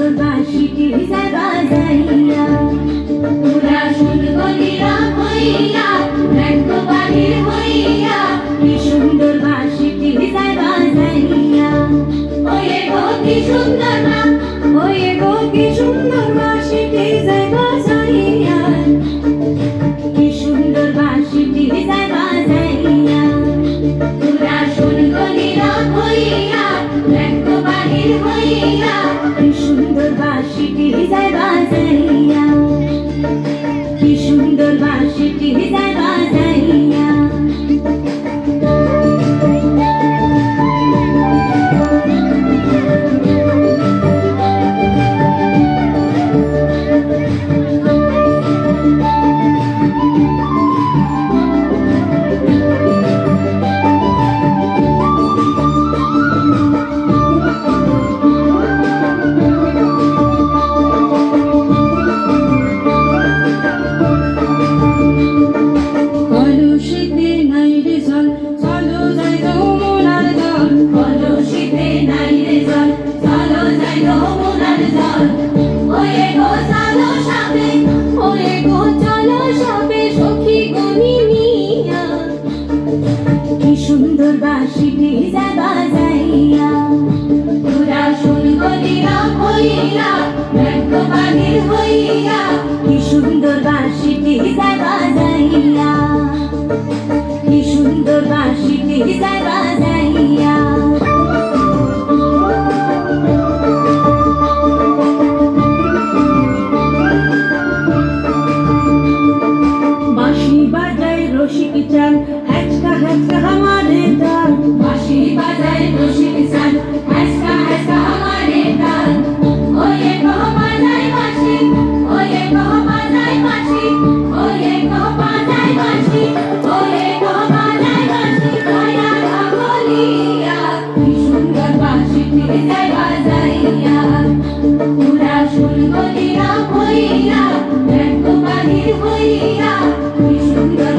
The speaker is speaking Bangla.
সুন্দর বাঁশিটি যায় বাজাইয়া, পুরা শুনবো নীরব হইয়া, ব্যঙ্গ বাহির হইয়া, কি সুন্দর বাঁশিটি যায় বাজাইয়া। ওয়ে গো কি সুন্দর না, ওয়ে গো কি সুন্দর বাঁশিটি যায় বাজাইয়া, কি সুন্দর বাঁশিটি যায় বাজাইয়া, পুরা শুনবো নীরব হইয়া, ব্যঙ্গ বাহির হইয়া, কি সুন্দর বাঁশিটি যায় বাজাইয়া, কি সুন্দর বাঁশিটি যায় বাজাইয়া। কলসিতে নাই রে জল, চলো যাই যমুনার জল, কলসিতে নাই রে জল, চলো যাই যমুনার জল। ওয়ে গো চলো সাথে, ওয়ে গো চলো সাথে, সখী গনি নিয়া, কি সুন্দর বাঁশিটি যায় বাজাইয়া, পুরা শুনবো নীরব হইয়া,